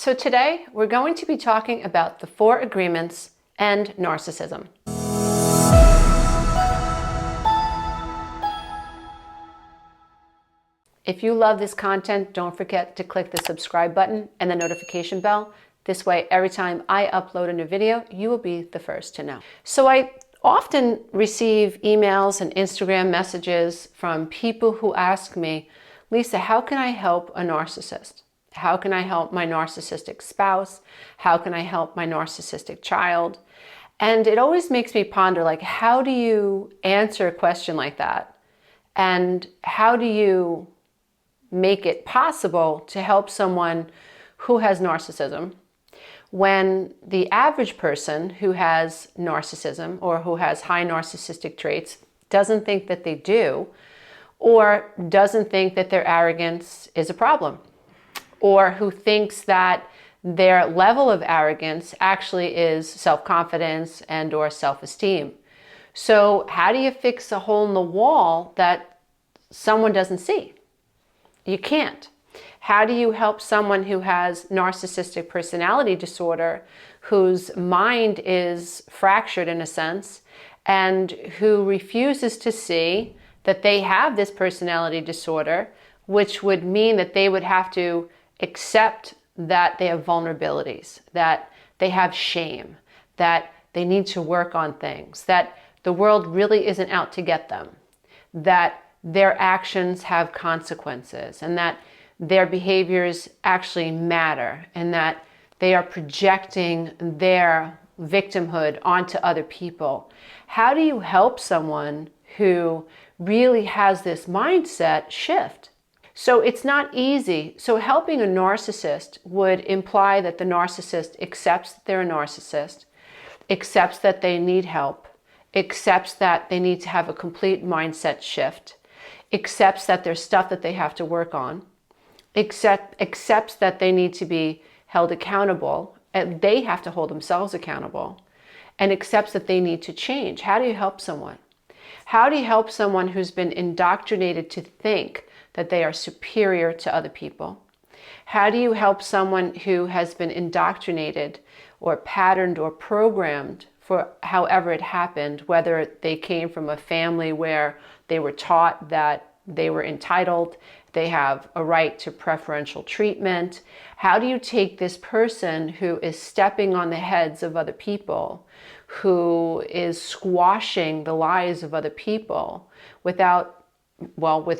So today we're going to be talking about the 4 agreements and narcissism. If you love this content, don't forget to click the subscribe button and the notification bell. This way, every time I upload a new video, you will be the first to know. So I often receive emails and Instagram messages from people who ask me, Lisa, how can I help a narcissist? How can I help my narcissistic spouse? How can I help my narcissistic child? And it always makes me ponder, like, how do you answer a question like that? And how do you make it possible to help someone who has narcissism when the average person who has narcissism or who has high narcissistic traits doesn't think that they do, or doesn't think that their arrogance is a problem, or who thinks that their level of arrogance actually is self-confidence and or self-esteem. So how do you fix a hole in the wall that someone doesn't see? You can't. How do you help someone who has narcissistic personality disorder, whose mind is fractured in a sense, and who refuses to see that they have this personality disorder, which would mean that they would have to accept that they have vulnerabilities, that they have shame, that they need to work on things, that the world really isn't out to get them, that their actions have consequences, and that their behaviors actually matter, and that they are projecting their victimhood onto other people. How do you help someone who really has this mindset shift? So it's not easy. So helping a narcissist would imply that the narcissist accepts that they're a narcissist, accepts that they need help, accepts that they need to have a complete mindset shift, accepts that there's stuff that they have to work on, accepts that they need to be held accountable, and they have to hold themselves accountable, and accepts that they need to change. How do you help someone? How do you help someone who's been indoctrinated to think that they are superior to other people? How do you help someone who has been indoctrinated or patterned or programmed for however it happened, whether they came from a family where they were taught that they were entitled, they have a right to preferential treatment? How do you take this person who is stepping on the heads of other people, who is squashing the lies of other people with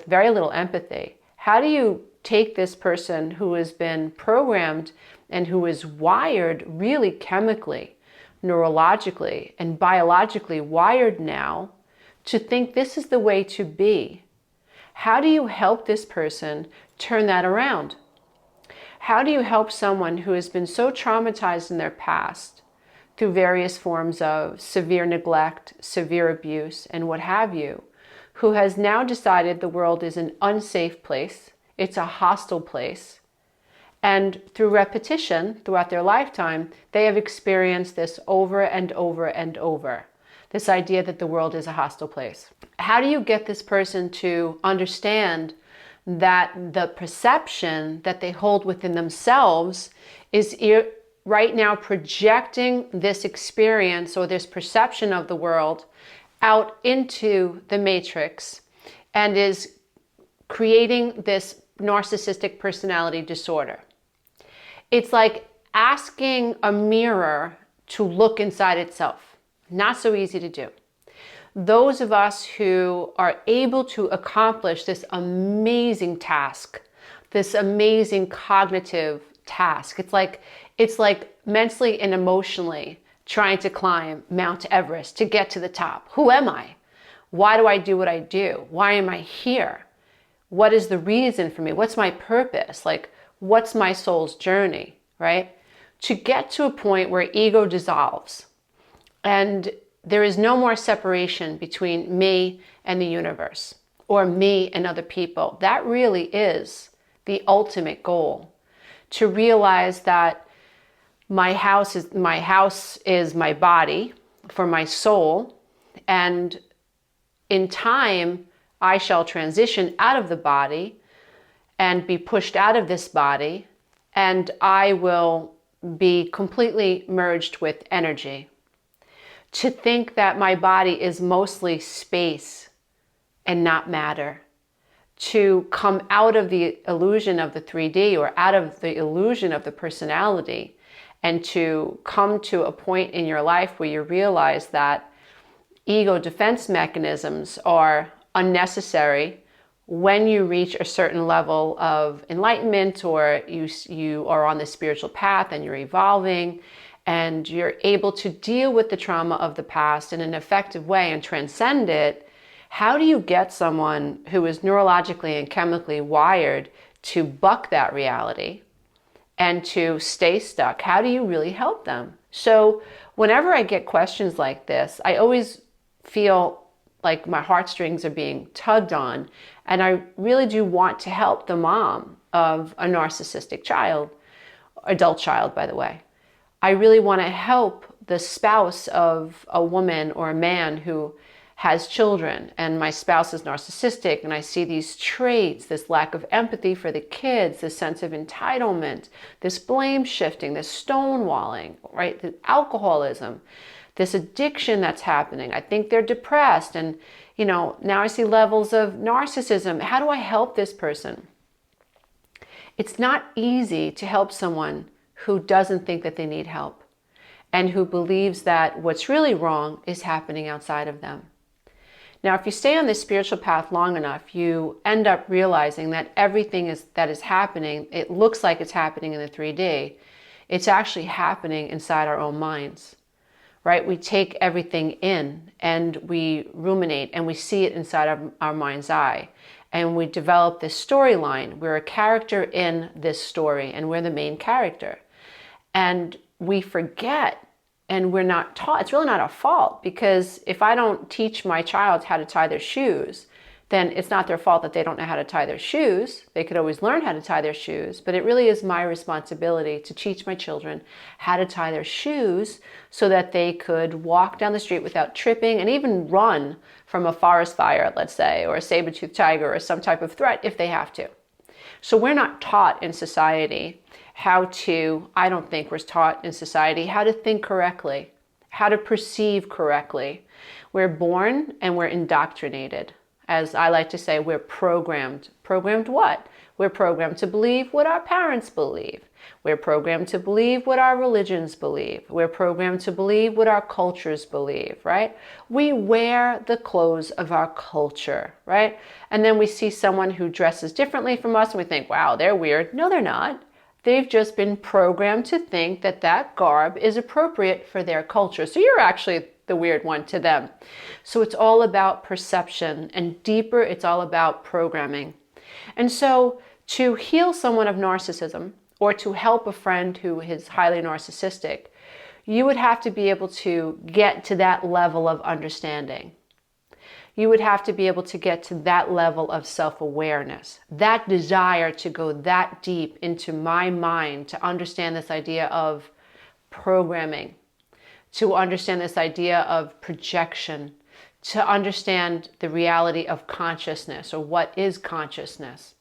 very little empathy? How do you take this person who has been programmed and who is wired really chemically, neurologically, and biologically wired now to think this is the way to be? How do you help this person turn that around? How do you help someone who has been so traumatized in their past through various forms of severe neglect, severe abuse, and what have you, who has now decided the world is an unsafe place, it's a hostile place, and through repetition throughout their lifetime, they have experienced this over and over and over, this idea that the world is a hostile place? How do you get this person to understand that the perception that they hold within themselves is right now projecting this experience or this perception of the world out into the matrix and is creating this narcissistic personality disorder? It's like asking a mirror to look inside itself. Not so easy to do. Those of us who are able to accomplish this amazing task, this amazing cognitive task, it's like mentally and emotionally trying to climb Mount Everest to get to the top. Who am I? Why do I do what I do? Why am I here? What is the reason for me? What's my purpose? Like, what's my soul's journey, right? To get to a point where ego dissolves and there is no more separation between me and the universe or me and other people. That really is the ultimate goal. To realize that my house is my body for my soul, and in time I shall transition out of the body and be pushed out of this body and I will be completely merged with energy. To think that my body is mostly space and not matter. To come out of the illusion of the 3D or out of the illusion of the personality, and to come to a point in your life where you realize that ego defense mechanisms are unnecessary when you reach a certain level of enlightenment, or you are on the spiritual path and you're evolving and you're able to deal with the trauma of the past in an effective way and transcend it. How do you get someone who is neurologically and chemically wired to buck that reality and to stay stuck? How do you really help them? So whenever I get questions like this, I always feel like my heartstrings are being tugged on, and I really do want to help the mom of a narcissistic child, adult child, by the way. I really want to help the spouse of a woman or a man who has children, and my spouse is narcissistic, and I see these traits, this lack of empathy for the kids, this sense of entitlement, this blame shifting, this stonewalling, right? The alcoholism, this addiction that's happening. I think they're depressed, and now I see levels of narcissism. How do I help this person? It's not easy to help someone who doesn't think that they need help and who believes that what's really wrong is happening outside of them. Now, if you stay on this spiritual path long enough, you end up realizing that everything that is happening, it looks like it's happening in the 3D. It's actually happening inside our own minds, right? We take everything in and we ruminate and we see it inside of our mind's eye. And we develop this storyline. We're a character in this story and we're the main character. And we forget, and we're not taught. It's really not our fault, because if I don't teach my child how to tie their shoes, then it's not their fault that they don't know how to tie their shoes. They could always learn how to tie their shoes, but it really is my responsibility to teach my children how to tie their shoes so that they could walk down the street without tripping and even run from a forest fire, let's say, or a saber-toothed tiger or some type of threat if they have to. So we're not taught in society I don't think we're taught in society how to think correctly, how to perceive correctly. We're born and we're indoctrinated. As I like to say, we're programmed. Programmed what? We're programmed to believe what our parents believe. We're programmed to believe what our religions believe. We're programmed to believe what our cultures believe, right? We wear the clothes of our culture, right? And then we see someone who dresses differently from us and we think, wow, they're weird. No, they're not. They've just been programmed to think that that garb is appropriate for their culture. So you're actually the weird one to them. So it's all about perception, and deeper, it's all about programming. And so to heal someone of narcissism, or to help a friend who is highly narcissistic, you would have to be able to get to that level of understanding. You would have to be able to get to that level of self-awareness, that desire to go that deep into my mind, to understand this idea of programming, to understand this idea of projection, to understand the reality of consciousness, or what is consciousness.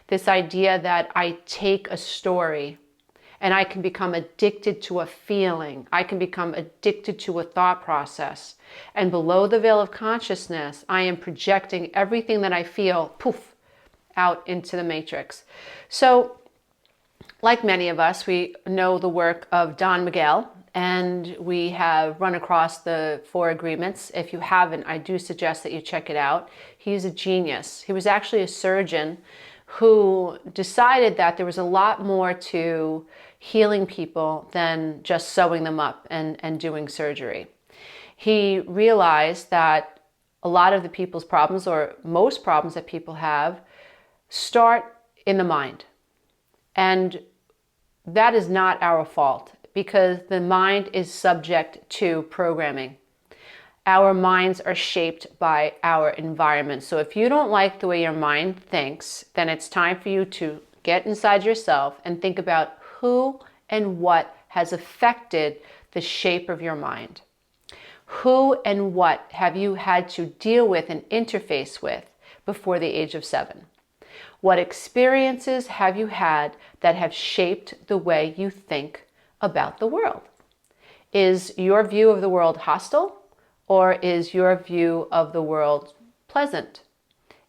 This idea that I take a story and I can become addicted to a feeling. I can become addicted to a thought process. And below the veil of consciousness, I am projecting everything that I feel, poof, out into the matrix. So, like many of us, we know the work of Don Miguel, and we have run across the 4 agreements. If you haven't, I do suggest that you check it out. He's a genius. He was actually a surgeon who decided that there was a lot more to healing people than just sewing them up and doing surgery. He realized that a lot of the people's problems, or most problems that people have, start in the mind. And that is not our fault, because the mind is subject to programming. Our minds are shaped by our environment. So if you don't like the way your mind thinks, then it's time for you to get inside yourself and think about who and what has affected the shape of your mind. Who and what have you had to deal with and interface with before the age of 7? What experiences have you had that have shaped the way you think about the world? Is your view of the world hostile, or is your view of the world pleasant?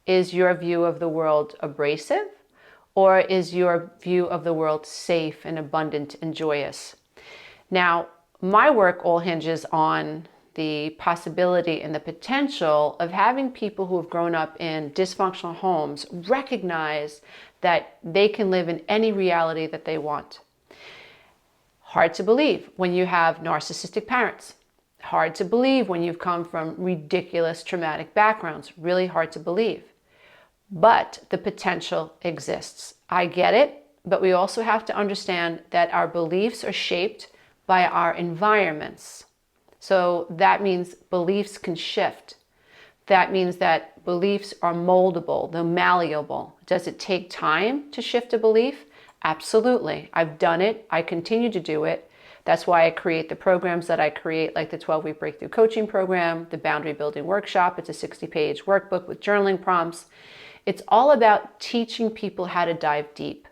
Is your view of the world abrasive, or is your view of the world safe and abundant and joyous? Now, my work all hinges on the possibility and the potential of having people who have grown up in dysfunctional homes recognize that they can live in any reality that they want. Hard to believe when you have narcissistic parents. Hard to believe when you've come from ridiculous traumatic backgrounds. Really hard to believe. But the potential exists. I get it, but we also have to understand that our beliefs are shaped by our environments. So that means beliefs can shift. That means that beliefs are moldable, they're malleable. Does it take time to shift a belief? Absolutely. I've done it. I continue to do it. That's why I create the programs that I create, like the 12-week breakthrough coaching program, the boundary building workshop. It's a 60-page workbook with journaling prompts. It's all about teaching people how to dive deep,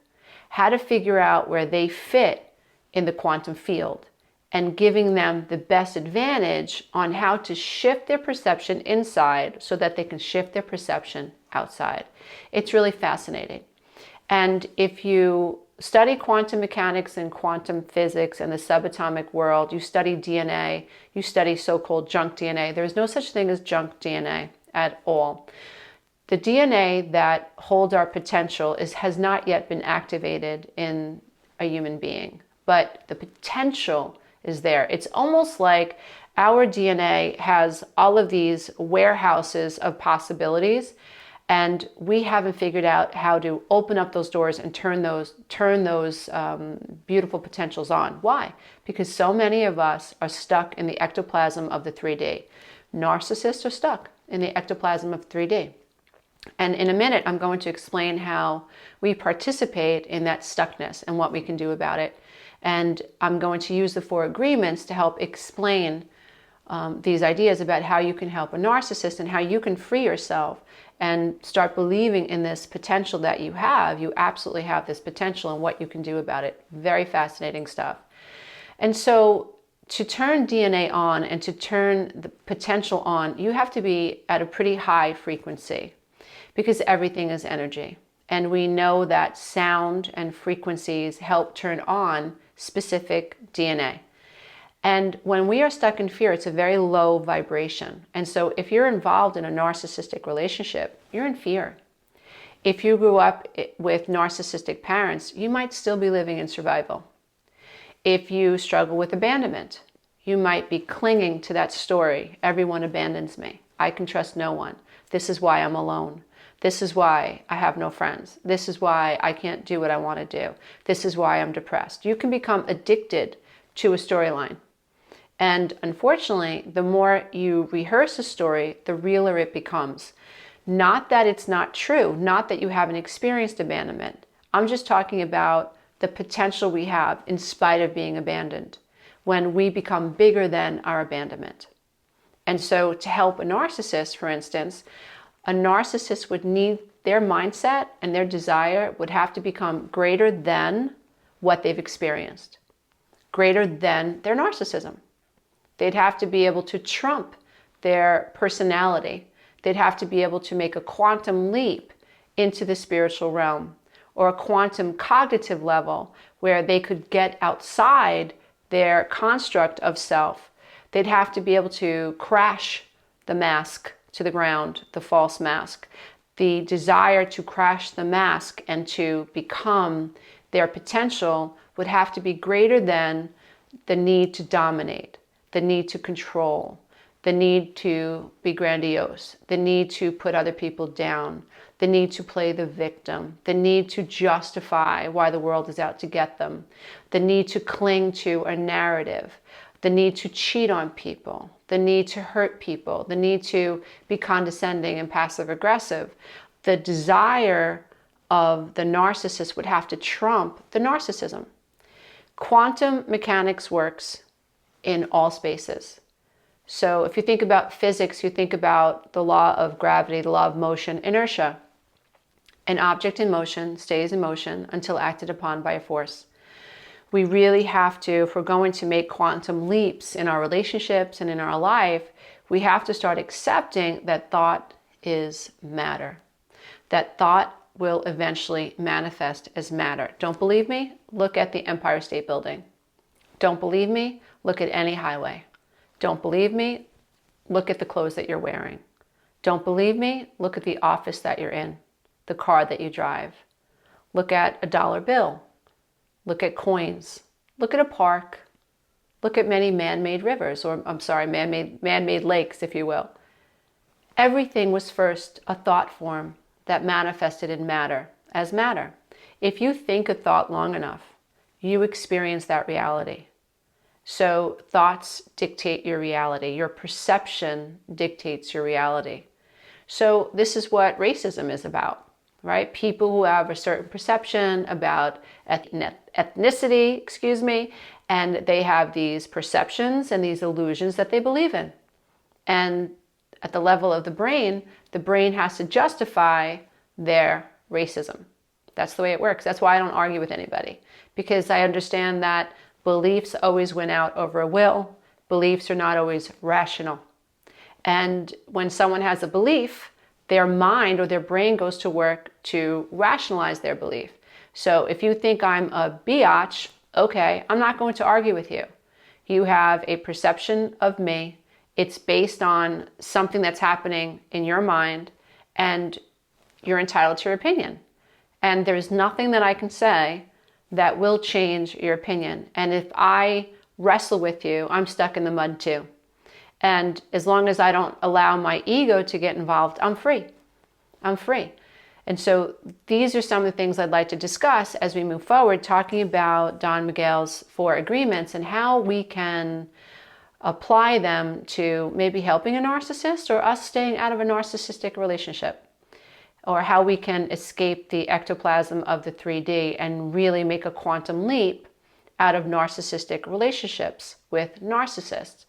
how to figure out where they fit in the quantum field, and giving them the best advantage on how to shift their perception inside so that they can shift their perception outside. It's really fascinating. And if you study quantum mechanics and quantum physics and the subatomic world, you study DNA, you study so-called junk DNA. There's no such thing as junk DNA at all. The DNA that holds our potential has not yet been activated in a human being, but the potential is there. It's almost like our DNA has all of these warehouses of possibilities, and we haven't figured out how to open up those doors and turn those beautiful potentials on. Why? Because so many of us are stuck in the ectoplasm of the 3D. Narcissists are stuck in the ectoplasm of 3D. And in a minute, I'm going to explain how we participate in that stuckness and what we can do about it. And I'm going to use the 4 agreements to help explain these ideas about how you can help a narcissist and how you can free yourself and start believing in this potential that you have. You absolutely have this potential and what you can do about it. Very fascinating stuff. And so to turn DNA on and to turn the potential on, you have to be at a pretty high frequency because everything is energy. And we know that sound and frequencies help turn on specific DNA. And when we are stuck in fear, it's a very low vibration. And so if you're involved in a narcissistic relationship, you're in fear. If you grew up with narcissistic parents, you might still be living in survival. If you struggle with abandonment, you might be clinging to that story. Everyone abandons me. I can trust no one. This is why I'm alone. This is why I have no friends. This is why I can't do what I want to do. This is why I'm depressed. You can become addicted to a storyline. And unfortunately, the more you rehearse a story, the realer it becomes. Not that it's not true, not that you haven't experienced abandonment. I'm just talking about the potential we have in spite of being abandoned, when we become bigger than our abandonment. And so to help a narcissist, for instance, a narcissist would need their mindset and their desire would have to become greater than what they've experienced, greater than their narcissism. They'd have to be able to trump their personality. They'd have to be able to make a quantum leap into the spiritual realm or a quantum cognitive level where they could get outside their construct of self. They'd have to be able to crash the mask to the ground, the false mask. The desire to crash the mask and to become their potential would have to be greater than the need to dominate, the need to control, the need to be grandiose, the need to put other people down, the need to play the victim, the need to justify why the world is out to get them, the need to cling to a narrative, the need to cheat on people, the need to hurt people, the need to be condescending and passive aggressive. The desire of the narcissist would have to trump the narcissism. Quantum mechanics works in all spaces. So if you think about physics, you think about the law of gravity, the law of motion, inertia. An object in motion stays in motion until acted upon by a force. We really have to, if we're going to make quantum leaps in our relationships and in our life, we have to start accepting that thought is matter. That thought will eventually manifest as matter. Don't believe me? Look at the Empire State Building. Don't believe me? Look at any highway. Don't believe me? Look at the clothes that you're wearing. Don't believe me? Look at the office that you're in, the car that you drive. Look at a dollar bill. Look at coins. Look at a park. Look at many man-made rivers, or I'm sorry, man-made lakes, if you will. Everything was first a thought form that manifested in matter as matter. If you think a thought long enough, you experience that reality. So thoughts dictate your reality. Your perception dictates your reality. So this is what racism is about, right? People who have a certain perception about ethnicity, and they have these perceptions and these illusions that they believe in. And at the level of the brain has to justify their racism. That's the way it works. That's why I don't argue with anybody, because I understand that beliefs always win out over a will. Beliefs are not always rational. And when someone has a belief, their mind or their brain goes to work to rationalize their belief. So if you think I'm a biatch, okay, I'm not going to argue with you. You have a perception of me. It's based on something that's happening in your mind, and you're entitled to your opinion. And there's nothing that I can say that will change your opinion. And if I wrestle with you, I'm stuck in the mud too. And as long as I don't allow my ego to get involved, I'm free. I'm free. And so these are some of the things I'd like to discuss as we move forward, talking about Don Miguel's 4 agreements and how we can apply them to maybe helping a narcissist or us staying out of a narcissistic relationship, or how we can escape the ectoplasm of the 3D and really make a quantum leap out of narcissistic relationships with narcissists.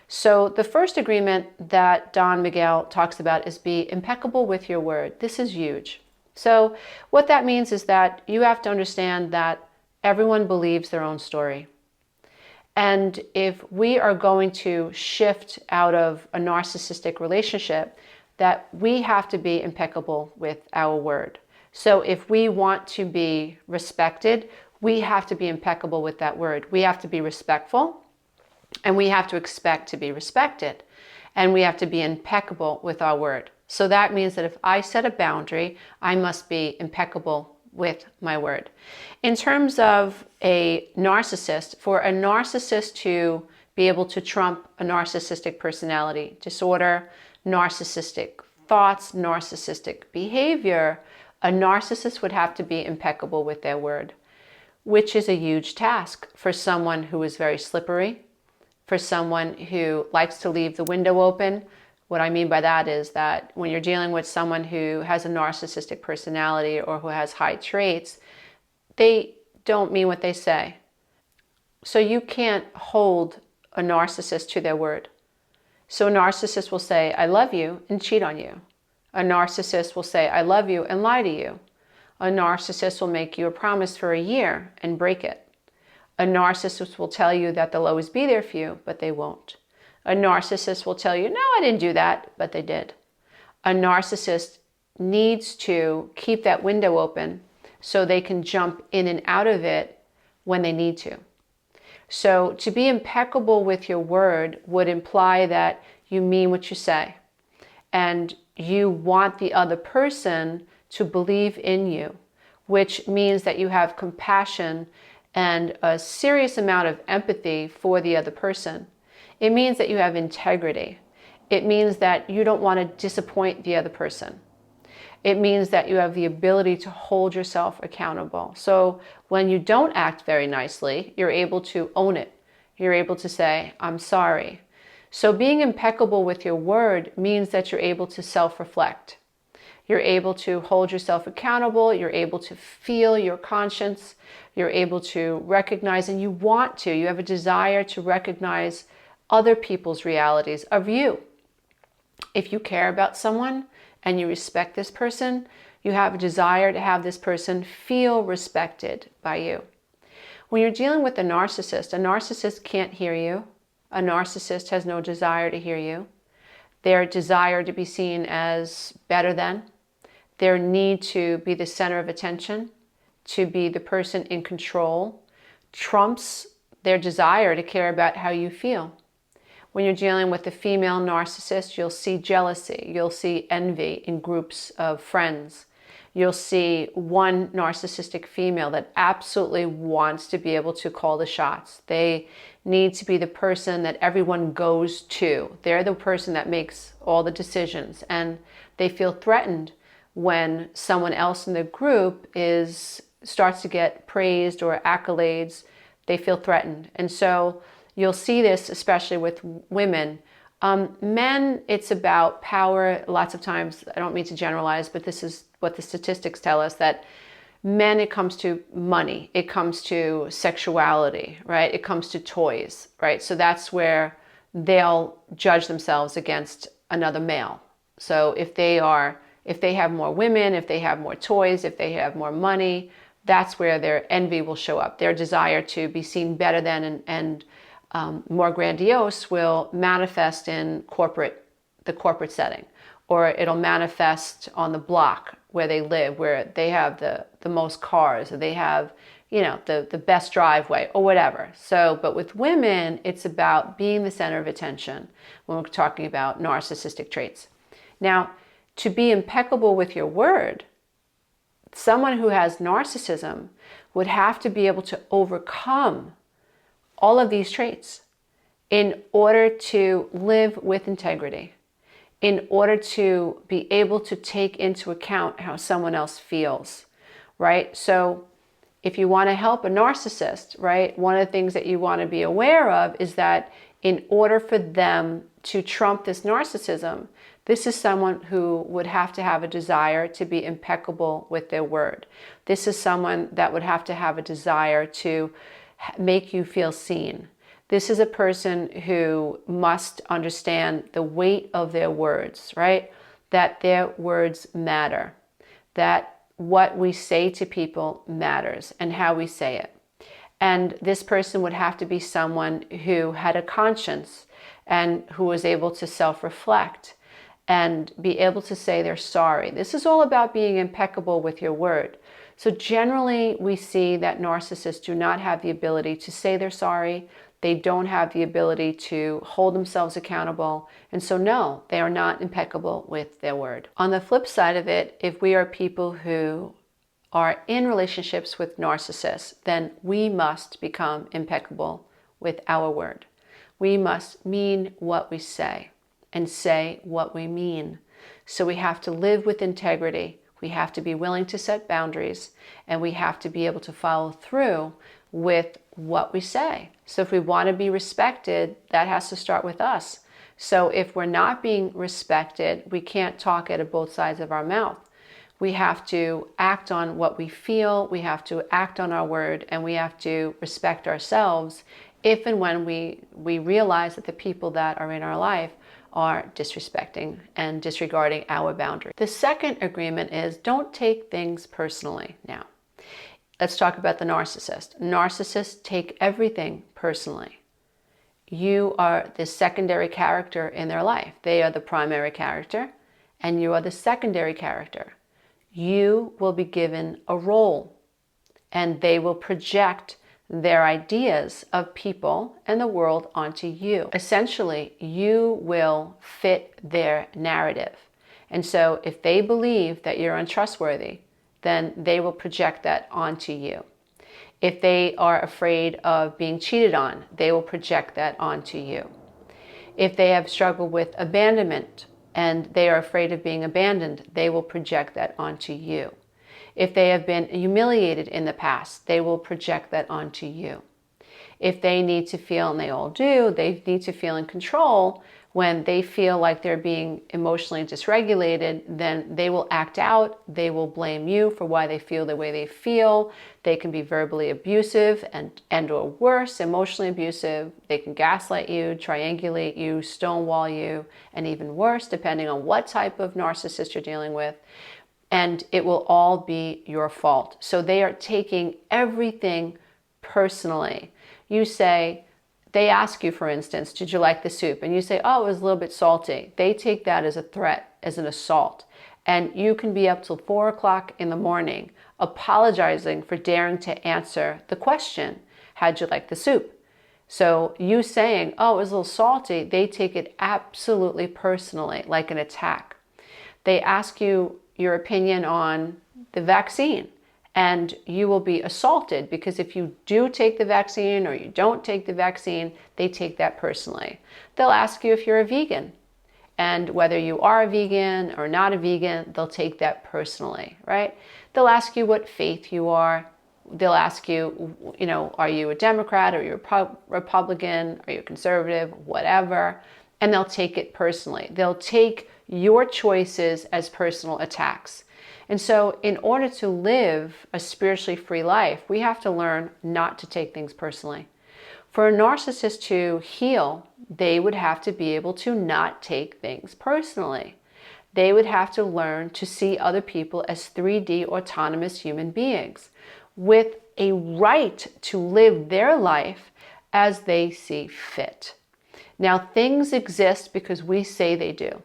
So the first agreement that Don Miguel talks about is be impeccable with your word. This is huge. So what that means is that you have to understand that everyone believes their own story. And if we are going to shift out of a narcissistic relationship, that we have to be impeccable with our word. So if we want to be respected, we have to be impeccable with that word. We have to be respectful. And we have to expect to be respected. And we have to be impeccable with our word. So that means that if I set a boundary, I must be impeccable with my word. In terms of a narcissist, for a narcissist to be able to trump a narcissistic personality disorder, narcissistic thoughts, narcissistic behavior, a narcissist would have to be impeccable with their word, which is a huge task for someone who is very slippery, for someone who likes to leave the window open. What I mean by that is that when you're dealing with someone who has a narcissistic personality or who has high traits, they don't mean what they say. So you can't hold a narcissist to their word. So a narcissist will say, I love you, and cheat on you. A narcissist will say, I love you, and lie to you. A narcissist will make you a promise for a year and break it. A narcissist will tell you that they'll always be there for you, but they won't. A narcissist will tell you, no, I didn't do that, but they did. A narcissist needs to keep that window open so they can jump in and out of it when they need to. So to be impeccable with your word would imply that you mean what you say, and you want the other person to believe in you, which means that you have compassion and a serious amount of empathy for the other person. It means that you have integrity. It means that you don't want to disappoint the other person. It means that you have the ability to hold yourself accountable. So when you don't act very nicely, you're able to own it. You're able to say, I'm sorry. So being impeccable with your word means that you're able to self-reflect. You're able to hold yourself accountable. You're able to feel your conscience. You're able to recognize, and you want to. You have a desire to recognize other people's realities of you. If you care about someone and you respect this person, You have a desire to have this person feel respected by you. When you're dealing with a narcissist can't hear you. A narcissist has no desire to hear you. Their desire to be seen as better than, their need to be the center of attention, to be the person in control, trumps their desire to care about how you feel. When you're dealing with a female narcissist, you'll see jealousy, you'll see envy in groups of friends. You'll see one narcissistic female that absolutely wants to be able to call the shots. They need to be the person that everyone goes to. They're the person that makes all the decisions, and they feel threatened when someone else in the group starts to get praised or accolades. They feel threatened. And so you'll see this especially with women. Men, it's about power. Lots of times, I don't mean to generalize, but this is what the statistics tell us, that men, it comes to money, it comes to sexuality, right? It comes to toys, right? So that's where they'll judge themselves against another male. So if they have more women, if they have more toys, if they have more money, that's where their envy will show up. Their desire to be seen better than and more grandiose will manifest in the corporate setting, or it'll manifest on the block where they live, where they have the most cars, or they have, the best driveway or whatever. So, but with women, it's about being the center of attention when we're talking about narcissistic traits. Now, to be impeccable with your word, someone who has narcissism would have to be able to overcome all of these traits in order to live with integrity, in order to be able to take into account how someone else feels, right? So if you want to help a narcissist, right, one of the things that you want to be aware of is that in order for them to trump this narcissism, this is someone who would have to have a desire to be impeccable with their word. This is someone that would have to have a desire to make you feel seen. This is a person who must understand the weight of their words, right? That their words matter, that what we say to people matters and how we say it. And this person would have to be someone who had a conscience and who was able to self-reflect and be able to say they're sorry. This is all about being impeccable with your word. So generally, we see that narcissists do not have the ability to say they're sorry. They don't have the ability to hold themselves accountable. And so no, they are not impeccable with their word. On the flip side of it, if we are people who are in relationships with narcissists, then we must become impeccable with our word. We must mean what we say and say what we mean. So we have to live with integrity. We have to be willing to set boundaries, and we have to be able to follow through with what we say. So if we want to be respected, that has to start with us. So if we're not being respected, we can't talk out of both sides of our mouth. We have to act on what we feel, we have to act on our word, and we have to respect ourselves if and when we realize that the people that are in our life are disrespecting and disregarding our boundaries. The second agreement is don't take things personally. Now, let's talk about the narcissist. Narcissists take everything personally. You are the secondary character in their life. They are the primary character, and you are the secondary character. You will be given a role, and they will project their ideas of people and the world onto you. Essentially, you will fit their narrative. And so if they believe that you're untrustworthy, then they will project that onto you. If they are afraid of being cheated on, they will project that onto you. If they have struggled with abandonment and they are afraid of being abandoned, they will project that onto you. If they have been humiliated in the past, they will project that onto you. If they need to feel, and they all do, they need to feel in control, when they feel like they're being emotionally dysregulated, then they will act out. They will blame you for why they feel the way they feel. They can be verbally abusive and or worse, emotionally abusive. They can gaslight you, triangulate you, stonewall you, and even worse, depending on what type of narcissist you're dealing with. and it will all be your fault. So they are taking everything personally. You say, they ask you, for instance, did you like the soup? And you say, oh, it was a little bit salty. They take that as a threat, as an assault. And you can be up till 4 o'clock in the morning apologizing for daring to answer the question, how'd you like the soup? So you saying, oh, it was a little salty, they take it absolutely personally, like an attack. They ask you your opinion on the vaccine, and you will be assaulted because if you do take the vaccine or you don't take the vaccine, they take that personally. They'll ask you if you're a vegan, and whether you are a vegan or not a vegan, they'll take that personally, right? They'll ask you what faith you are. They'll ask you, are you a Democrat? Are you a Republican? Are you a conservative? Whatever. And they'll take it personally. They'll take your choices as personal attacks. And so in order to live a spiritually free life, we have to learn not to take things personally. For a narcissist to heal, they would have to be able to not take things personally. They would have to learn to see other people as 3D autonomous human beings with a right to live their life as they see fit. Now, things exist because we say they do,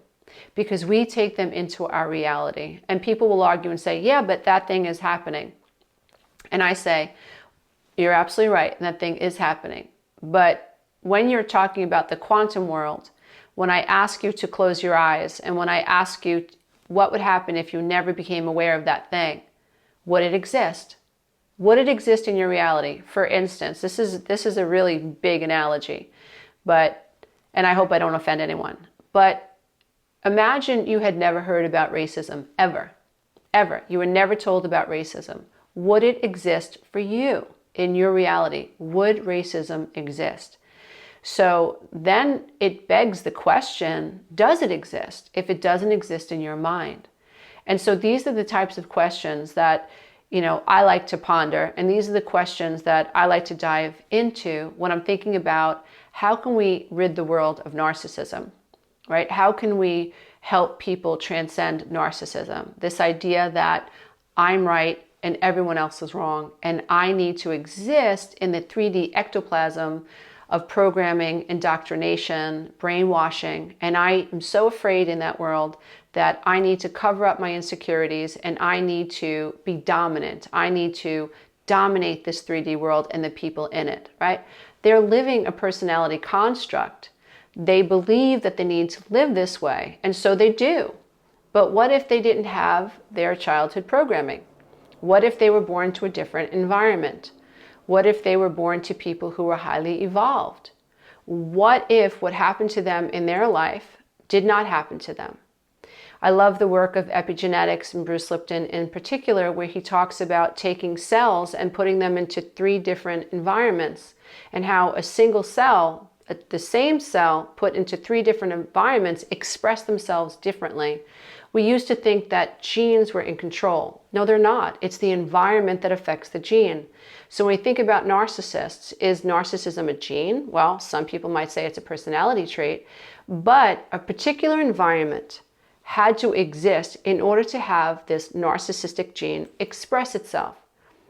because we take them into our reality. And people will argue and say, yeah, but that thing is happening. And I say, you're absolutely right, that thing is happening. But when you're talking about the quantum world, when I ask you to close your eyes, and when I ask you what would happen if you never became aware of that thing, would it exist? Would it exist in your reality? For instance, this is a really big analogy, and I hope I don't offend anyone, but imagine you had never heard about racism, ever. You were never told about racism. Would it exist for you in your reality? Would racism exist? So then it begs the question, does it exist if it doesn't exist in your mind? And so these are the types of questions that, I like to ponder. And these are the questions that I like to dive into when I'm thinking about how can we rid the world of narcissism, right? How can we help people transcend narcissism? This idea that I'm right and everyone else is wrong, and I need to exist in the 3D ectoplasm of programming, indoctrination, brainwashing. And I am so afraid in that world that I need to cover up my insecurities and I need to be dominant. I need to dominate this 3D world and the people in it, right? They're living a personality construct. They believe that they need to live this way, and so they do. But what if they didn't have their childhood programming? What if they were born to a different environment? What if they were born to people who were highly evolved? What if what happened to them in their life did not happen to them? I love the work of epigenetics and Bruce Lipton in particular, where he talks about taking cells and putting them into 3 different environments, and how a single cell, the same cell put into 3 different environments, express themselves differently. We used to think that genes were in control. No, they're not. It's the environment that affects the gene. So when we think about narcissists, is narcissism a gene? Well, some people might say it's a personality trait, but a particular environment had to exist in order to have this narcissistic gene express itself.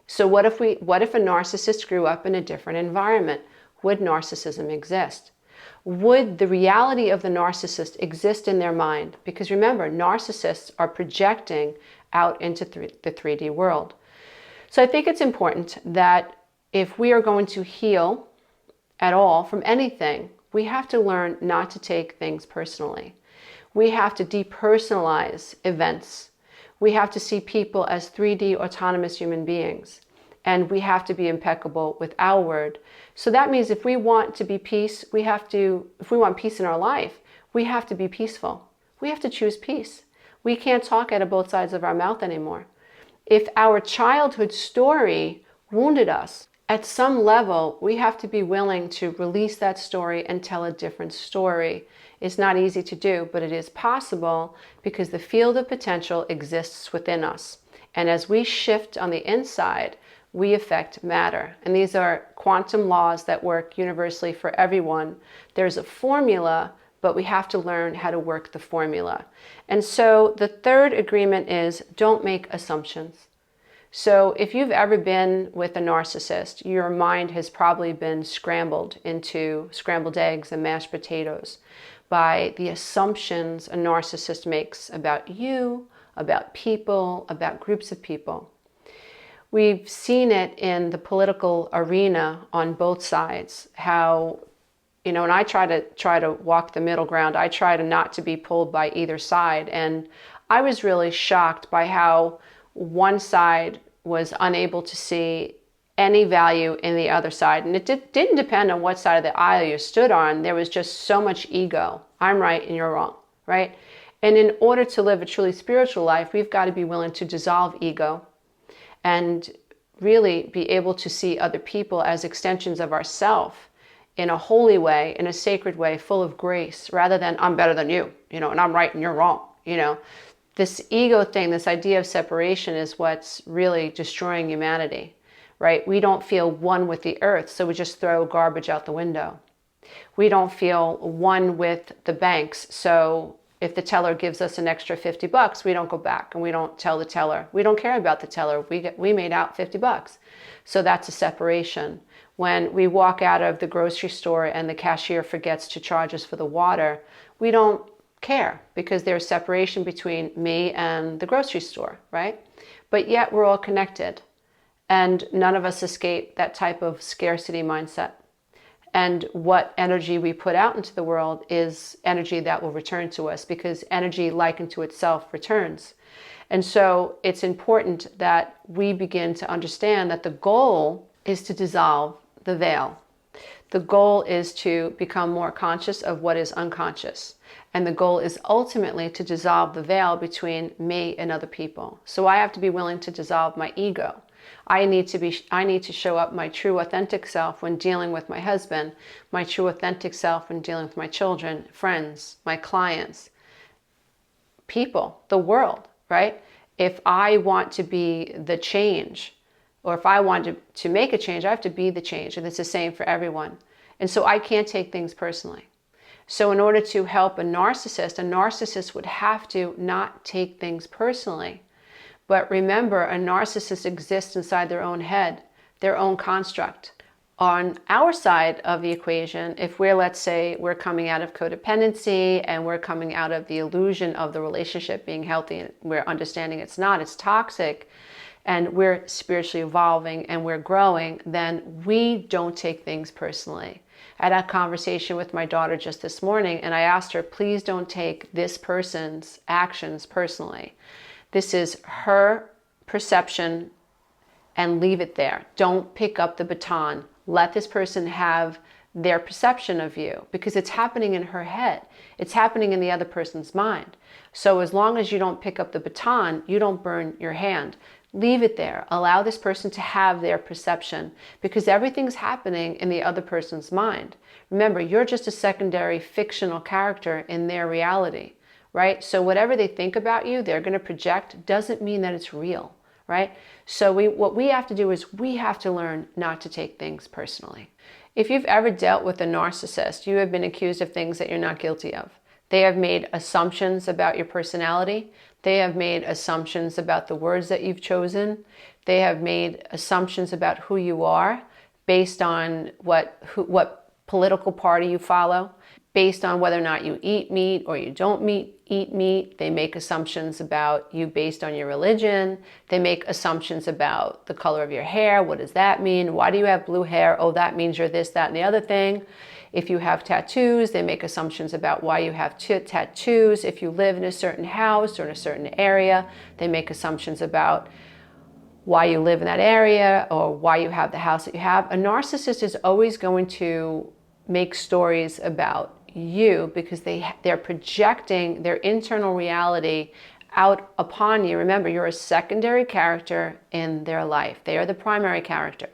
So what if a narcissist grew up in a different environment? Would narcissism exist? Would the reality of the narcissist exist in their mind? Because remember, narcissists are projecting out into the 3D world. So I think it's important that if we are going to heal at all from anything, we have to learn not to take things personally. We have to depersonalize events. We have to see people as 3D autonomous human beings. And we have to be impeccable with our word. So that means if we want to be peace, if we want peace in our life, we have to be peaceful. We have to choose peace. We can't talk out of both sides of our mouth anymore. If our childhood story wounded us, at some level, we have to be willing to release that story and tell a different story. It's not easy to do, but it is possible because the field of potential exists within us. And as we shift on the inside, we affect matter. And these are quantum laws that work universally for everyone. There's a formula, but we have to learn how to work the formula. And so the third agreement is don't make assumptions. So if you've ever been with a narcissist, your mind has probably been scrambled into scrambled eggs and mashed potatoes by the assumptions a narcissist makes about you, about people, about groups of people. We've seen it in the political arena on both sides, how, and I try to walk the middle ground. I try to not to be pulled by either side. And I was really shocked by how one side was unable to see any value in the other side. And it didn't depend on what side of the aisle you stood on. There was just so much ego. I'm right and you're wrong, right? And in order to live a truly spiritual life, we've got to be willing to dissolve ego and really be able to see other people as extensions of ourself in a holy way, in a sacred way, full of grace, rather than I'm better than you, and I'm right and you're wrong. This ego thing, this idea of separation is what's really destroying humanity, right? We don't feel one with the earth, so we just throw garbage out the window. We don't feel one with the banks, so if the teller gives us an extra $50, we don't go back and we don't tell the teller. We don't care about the teller. We made out $50. So that's a separation. When we walk out of the grocery store and the cashier forgets to charge us for the water, we don't care because there's separation between me and the grocery store, right? But yet we're all connected and none of us escape that type of scarcity mindset. And what energy we put out into the world is energy that will return to us because energy likened to itself returns. And so it's important that we begin to understand that the goal is to dissolve the veil. The goal is to become more conscious of what is unconscious. And the goal is ultimately to dissolve the veil between me and other people. So I have to be willing to dissolve my ego. I need to show up my true authentic self when dealing with my husband, my true authentic self when dealing with my children, friends, my clients, people, the world, right? If I want to be the change, or if I want to make a change, I have to be the change. And it's the same for everyone. And so I can't take things personally. So in order to help a narcissist would have to not take things personally. But remember, a narcissist exists inside their own head, their own construct. On our side of the equation, if let's say we're coming out of codependency and we're coming out of the illusion of the relationship being healthy, we're understanding it's not, it's toxic, and we're spiritually evolving and we're growing, then we don't take things personally. I had a conversation with my daughter just this morning and I asked her, please don't take this person's actions personally. This is her perception and leave it there. Don't pick up the baton. Let this person have their perception of you because it's happening in her head. It's happening in the other person's mind. So as long as you don't pick up the baton, you don't burn your hand. Leave it there. Allow this person to have their perception because everything's happening in the other person's mind. Remember, you're just a secondary fictional character in their reality. Right? So whatever they think about you, they're going to project, doesn't mean that it's real, right? So what we have to do is we have to learn not to take things personally. If you've ever dealt with a narcissist, you have been accused of things that you're not guilty of. They have made assumptions about your personality. They have made assumptions about the words that you've chosen. They have made assumptions about who you are based on what political party you follow, based on whether or not you eat meat or you don't eat meat. They make assumptions about you based on your religion. They make assumptions about the color of your hair. What does that mean? Why do you have blue hair? Oh, that means you're this, that, and the other thing. If you have tattoos, they make assumptions about why you have tattoos. If you live in a certain house or in a certain area, they make assumptions about why you live in that area or why you have the house that you have. A narcissist is always going to make stories about you because they're projecting their internal reality out upon you. Remember, you're a secondary character in their life. They are the primary character.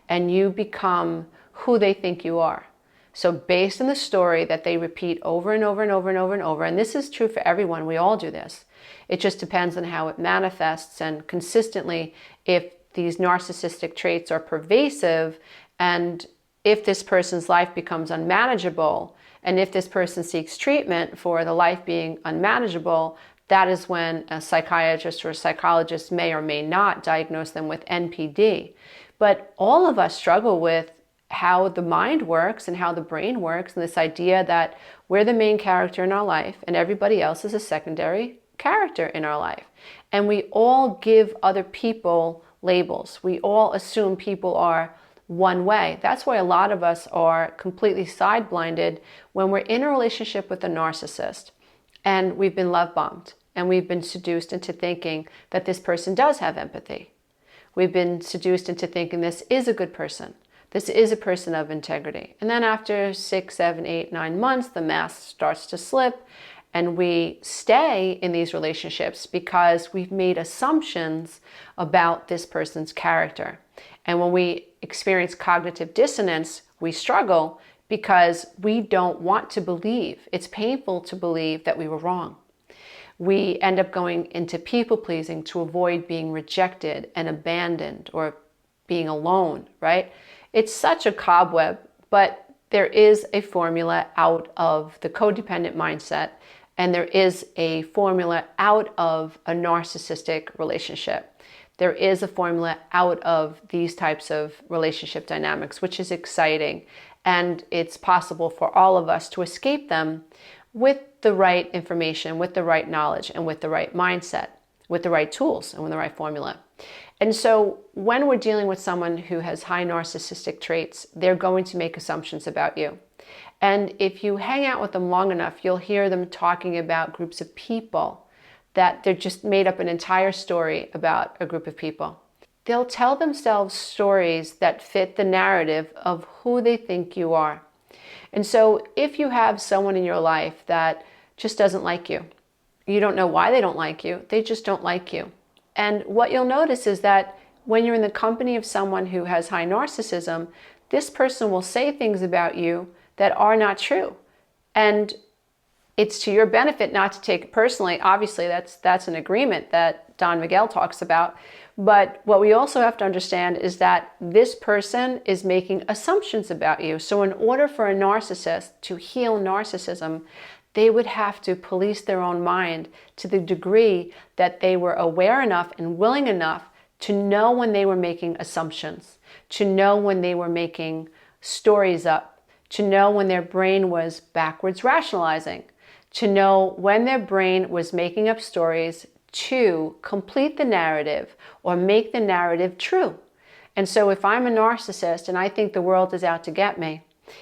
And you become who they think you are. So based on the story that they repeat over and over and over and over and over, and this is true for everyone, we all do this. It just depends on how it manifests, and consistently, if these narcissistic traits are pervasive and if this person's life becomes unmanageable, and if this person seeks treatment for the life being unmanageable, that is when a psychiatrist or a psychologist may or may not diagnose them with NPD. But all of us struggle with how the mind works and how the brain works, and this idea that we're the main character in our life and everybody else is a secondary character in our life. And we all give other people labels. We all assume people are one way. That's why a lot of us are completely side-blinded when we're in a relationship with a narcissist and we've been love bombed and we've been seduced into thinking that this person does have empathy. We've been seduced into thinking this is a good person. This is a person of integrity. And then after 6, 7, 8, 9 months, the mask starts to slip and we stay in these relationships because we've made assumptions about this person's character. And when we experience cognitive dissonance, we struggle because we don't want to believe. It's painful to believe that we were wrong. We end up going into people-pleasing to avoid being rejected and abandoned or being alone, right? It's such a cobweb, but there is a formula out of the codependent mindset, and there is a formula out of a narcissistic relationship. There is a formula out of these types of relationship dynamics, which is exciting. And it's possible for all of us to escape them with the right information, with the right knowledge, and with the right mindset, with the right tools, and with the right formula. And so when we're dealing with someone who has high narcissistic traits, they're going to make assumptions about you. And if you hang out with them long enough, you'll hear them talking about groups of people, that they're just made up an entire story about a group of people. They'll tell themselves stories that fit the narrative of who they think you are. And so if you have someone in your life that just doesn't like you, you don't know why they don't like you, they just don't like you. And what you'll notice is that when you're in the company of someone who has high narcissism, this person will say things about you that are not true. And it's to your benefit not to take it personally. Obviously, that's an agreement that Don Miguel talks about. But what we also have to understand is that this person is making assumptions about you. So in order for a narcissist to heal narcissism, they would have to police their own mind to the degree that they were aware enough and willing enough to know when they were making assumptions, to know when they were making stories up, to know when their brain was backwards rationalizing, to know when their brain was making up stories to complete the narrative or make the narrative true. And so if I'm a narcissist and I think the world is out to get me,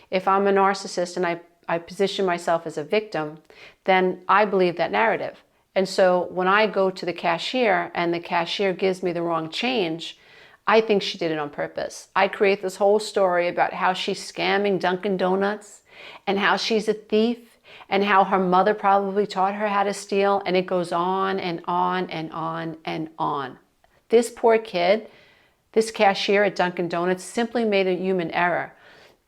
if I'm a narcissist and I position myself as a victim, then I believe that narrative. And so when I go to the cashier and the cashier gives me the wrong change, I think she did it on purpose. I create this whole story about how she's scamming Dunkin' Donuts and how she's a thief and how her mother probably taught her how to steal, and it goes on and on and on and on. This poor kid, this cashier at Dunkin' Donuts simply made a human error,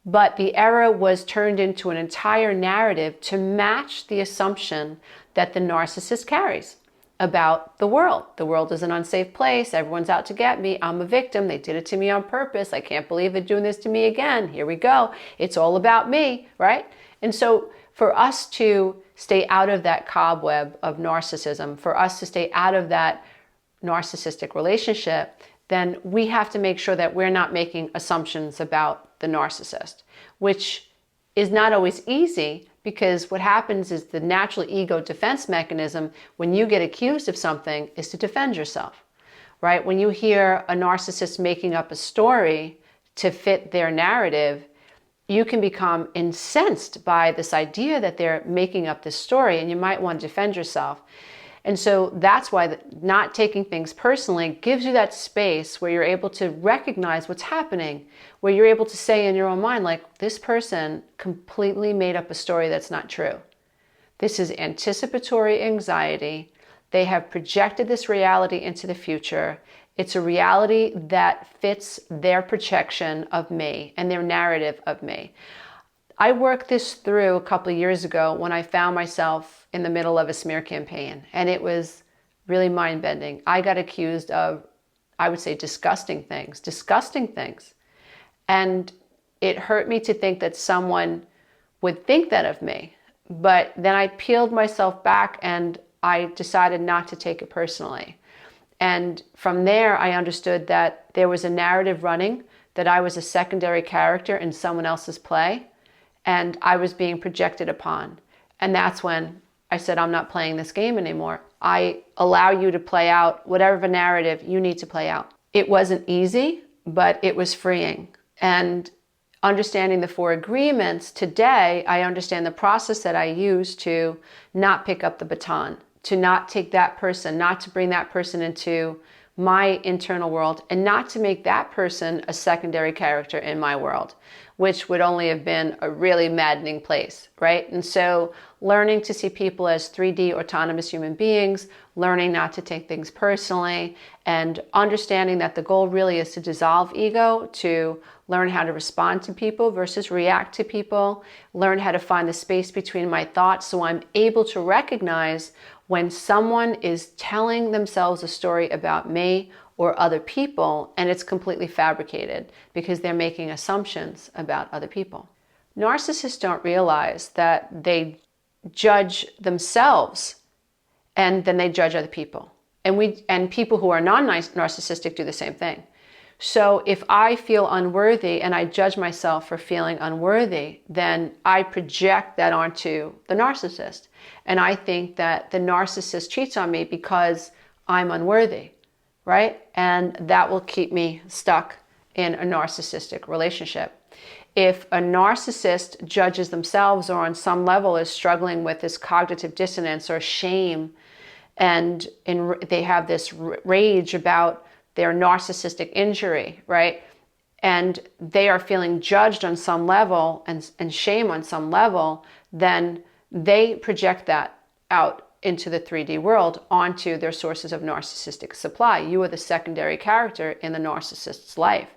but the error was turned into an entire narrative to match the assumption that the narcissist carries about the world. The world is an unsafe place. Everyone's out to get me. I'm a victim. They did it to me on purpose. I can't believe they're doing this to me again. Here we go. It's all about me, right? And so for us to stay out of that cobweb of narcissism, for us to stay out of that narcissistic relationship, then we have to make sure that we're not making assumptions about the narcissist, which is not always easy, because what happens is the natural ego defense mechanism when you get accused of something is to defend yourself, right? When you hear a narcissist making up a story to fit their narrative, you can become incensed by this idea that they're making up this story, and you might want to defend yourself. And so that's why not taking things personally gives you that space where you're able to recognize what's happening, where you're able to say in your own mind, like, this person completely made up a story that's not true. This is anticipatory anxiety. They have projected this reality into the future. It's a reality that fits their projection of me and their narrative of me. I worked this through a couple of years ago when I found myself in the middle of a smear campaign, and it was really mind-bending. I got accused of, I would say, disgusting things. And it hurt me to think that someone would think that of me. But then I peeled myself back and I decided not to take it personally. And from there, I understood that there was a narrative running, that I was a secondary character in someone else's play, and I was being projected upon. And that's when I said, I'm not playing this game anymore. I allow you to play out whatever narrative you need to play out. It wasn't easy, but it was freeing. And understanding the 4 agreements, today I understand the process that I use to not pick up the baton, to not take that person, not to bring that person into my internal world, and not to make that person a secondary character in my world, which would only have been a really maddening place, right? And so learning to see people as 3D autonomous human beings, learning not to take things personally, and understanding that the goal really is to dissolve ego, to learn how to respond to people versus react to people, learn how to find the space between my thoughts so I'm able to recognize when someone is telling themselves a story about me or other people and it's completely fabricated because they're making assumptions about other people. Narcissists don't realize that they judge themselves and then they judge other people. And people who are non-narcissistic do the same thing. So if I feel unworthy and I judge myself for feeling unworthy, then I project that onto the narcissist. And I think that the narcissist cheats on me because I'm unworthy, right? And that will keep me stuck in a narcissistic relationship. If a narcissist judges themselves or on some level is struggling with this cognitive dissonance or shame, and they have this rage about their narcissistic injury, right? And they are feeling judged on some level and shame on some level, then they project that out into the 3D world onto their sources of narcissistic supply. You are the secondary character in the narcissist's life.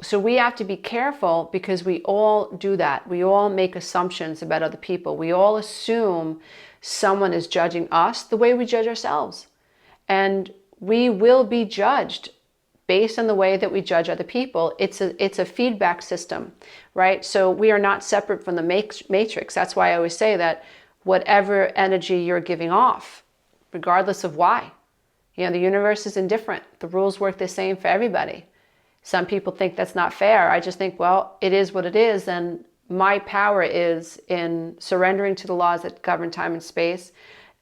So we have to be careful because we all do that. We all make assumptions about other people. We all assume someone is judging us the way we judge ourselves. And we will be judged based on the way that we judge other people. It's a feedback system, right? So we are not separate from the matrix. That's why I always say that whatever energy you're giving off, regardless of why, the universe is indifferent. The rules work the same for everybody. Some people think that's not fair. I just think, well, it is what it is. And my power is in surrendering to the laws that govern time and space.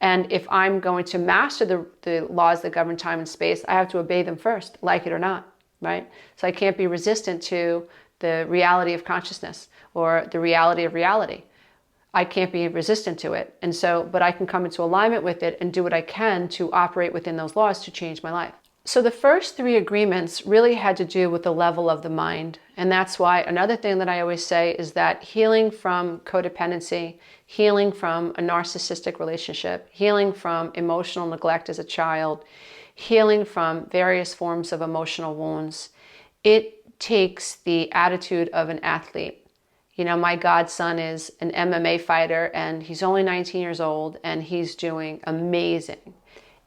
And if I'm going to master the laws that govern time and space, I have to obey them first, like it or not, right? So I can't be resistant to the reality of consciousness or the reality of reality. I can't be resistant to it. And so, but I can come into alignment with it and do what I can to operate within those laws to change my life. So the first 3 agreements really had to do with the level of the mind. And that's why another thing that I always say is that healing from codependency, healing from a narcissistic relationship, healing from emotional neglect as a child, healing from various forms of emotional wounds, it takes the attitude of an athlete. My godson is an MMA fighter and he's only 19 years old and he's doing amazing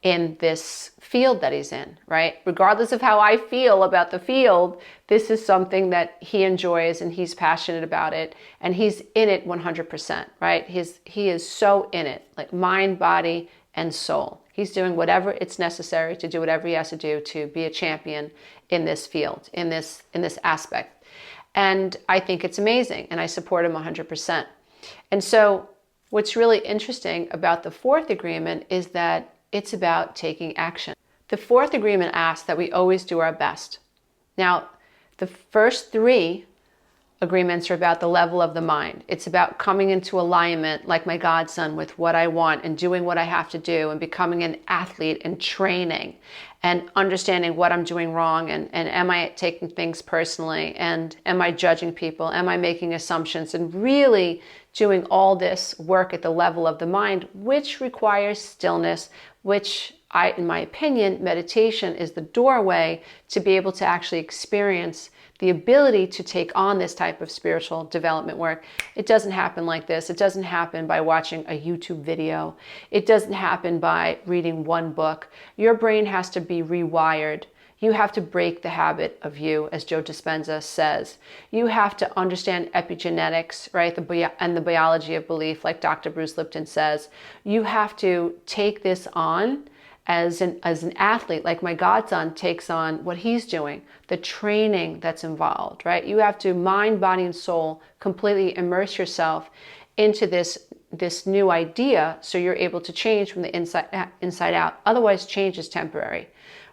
in this field that he's in, right? Regardless of how I feel about the field, this is something that he enjoys and he's passionate about it and he's in it 100%, right? He is so in it, like mind, body, and soul. He's doing whatever it's necessary to do whatever he has to do to be a champion in this field, in this aspect. And I think it's amazing and I support him 100%. And so what's really interesting about the 4th agreement is that it's about taking action. The 4th agreement asks that we always do our best. Now, the first 3 agreements are about the level of the mind. It's about coming into alignment, like my godson, with what I want and doing what I have to do and becoming an athlete and training and understanding what I'm doing wrong and am I taking things personally and am I judging people? Am I making assumptions? And really doing all this work at the level of the mind, which requires stillness, which in my opinion, meditation is the doorway to be able to actually experience the ability to take on this type of spiritual development work. It doesn't happen like this. It doesn't happen by watching a YouTube video. It doesn't happen by reading one book. Your brain has to be rewired. You have to break the habit of you, as Joe Dispenza says. You have to understand epigenetics, right? And the biology of belief, like Dr. Bruce Lipton says. You have to take this on as an athlete, like my godson takes on what he's doing, the training that's involved, right? You have to mind, body, and soul completely immerse yourself into this new idea, so you're able to change from the inside out. Otherwise, change is temporary,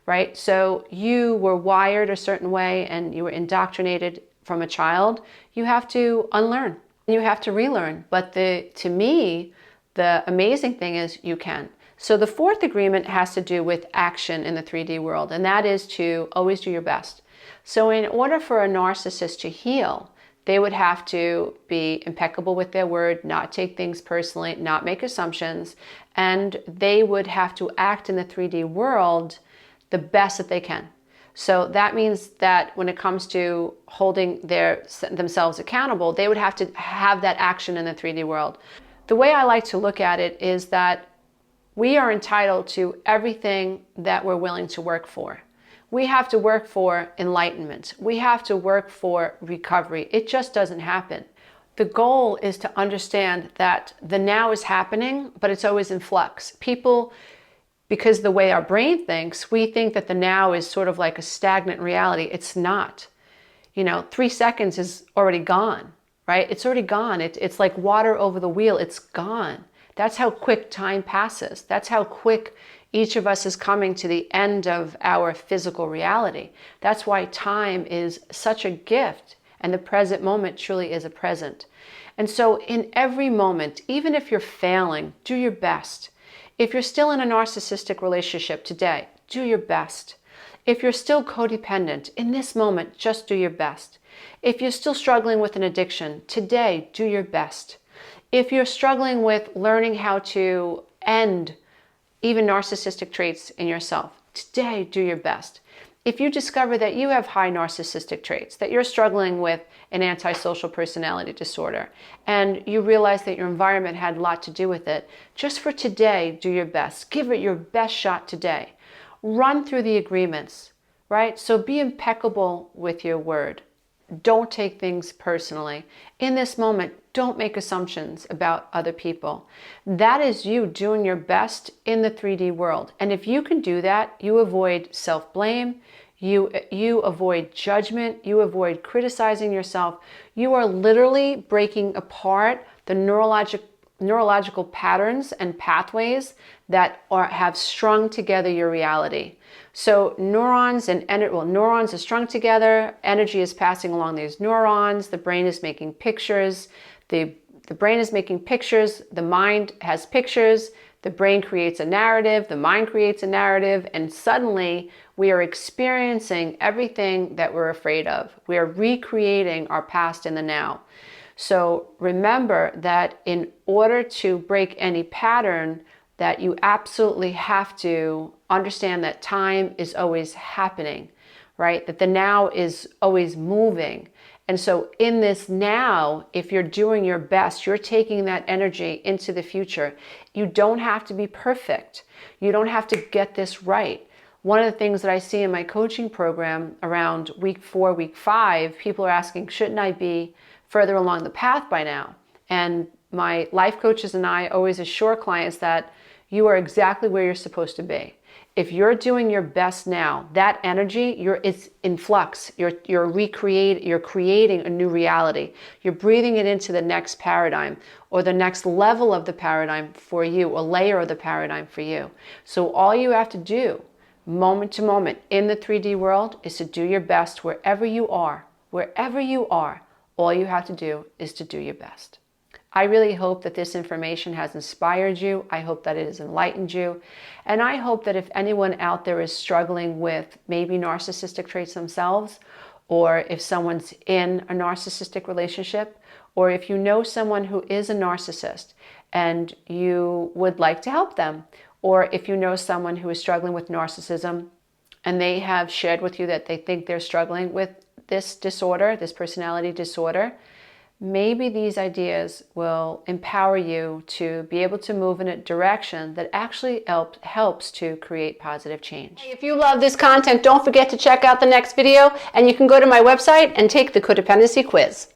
right? So you were wired a certain way and you were indoctrinated from a child. You have to unlearn. You have to relearn. But to me, the amazing thing is you can. So the fourth agreement has to do with action in the 3D world, and that is to always do your best. So in order for a narcissist to heal, they would have to be impeccable with their word, not take things personally, not make assumptions, and they would have to act in the 3D world the best that they can. So that means that when it comes to holding themselves accountable, they would have to have that action in the 3D world. The way I like to look at it is that we are entitled to everything that we're willing to work for. We have to work for enlightenment. We have to work for recovery. It just doesn't happen. The goal is to understand that the now is happening, but it's always in flux. People, because the way our brain thinks, we think that the now is sort of like a stagnant reality. It's not. 3 seconds is already gone, right? It's already gone. It's like water over the wheel. It's gone. That's how quick time passes. That's how quick each of us is coming to the end of our physical reality. That's why time is such a gift, and the present moment truly is a present. And so in every moment, even if you're failing, do your best. If you're still in a narcissistic relationship today, do your best. If you're still codependent, in this moment, just do your best. If you're still struggling with an addiction, today, do your best. If you're struggling with learning how to end even narcissistic traits in yourself, today do your best. If you discover that you have high narcissistic traits, that you're struggling with an antisocial personality disorder, and you realize that your environment had a lot to do with it, just for today, do your best. Give it your best shot today. Run through the agreements, right? So be impeccable with your word. Don't take things personally. In this moment, don't make assumptions about other people. That is you doing your best in the 3D world. And if you can do that, you avoid self-blame, you avoid judgment, you avoid criticizing yourself. You are literally breaking apart the neurological patterns and pathways that have strung together your reality. So neurons neurons are strung together, energy is passing along these neurons, the brain is making pictures, the brain is making pictures, the mind has pictures, the brain creates a narrative, the mind creates a narrative, and suddenly we are experiencing everything that we're afraid of. We are recreating our past in the now. So remember that in order to break any pattern, that you absolutely have to understand that time is always happening, right? That the now is always moving. And so in this now, if you're doing your best, you're taking that energy into the future. You don't have to be perfect. You don't have to get this right. One of the things that I see in my coaching program around week 4, week 5, people are asking, shouldn't I be further along the path by now? And my life coaches and I always assure clients that you are exactly where you're supposed to be. If you're doing your best now, that energy, it's in flux. You're creating a new reality. You're breathing it into the next paradigm or the next level of the paradigm for you, a layer of the paradigm for you. So all you have to do, moment to moment in the 3D world, is to do your best wherever you are. Wherever you are, all you have to do is to do your best. I really hope that this information has inspired you. I hope that it has enlightened you. And I hope that if anyone out there is struggling with maybe narcissistic traits themselves, or if someone's in a narcissistic relationship, or if you know someone who is a narcissist and you would like to help them, or if you know someone who is struggling with narcissism and they have shared with you that they think they're struggling with this disorder, this personality disorder, maybe these ideas will empower you to be able to move in a direction that actually helps to create positive change. Hey, if you love this content, don't forget to check out the next video, and you can go to my website and take the codependency quiz.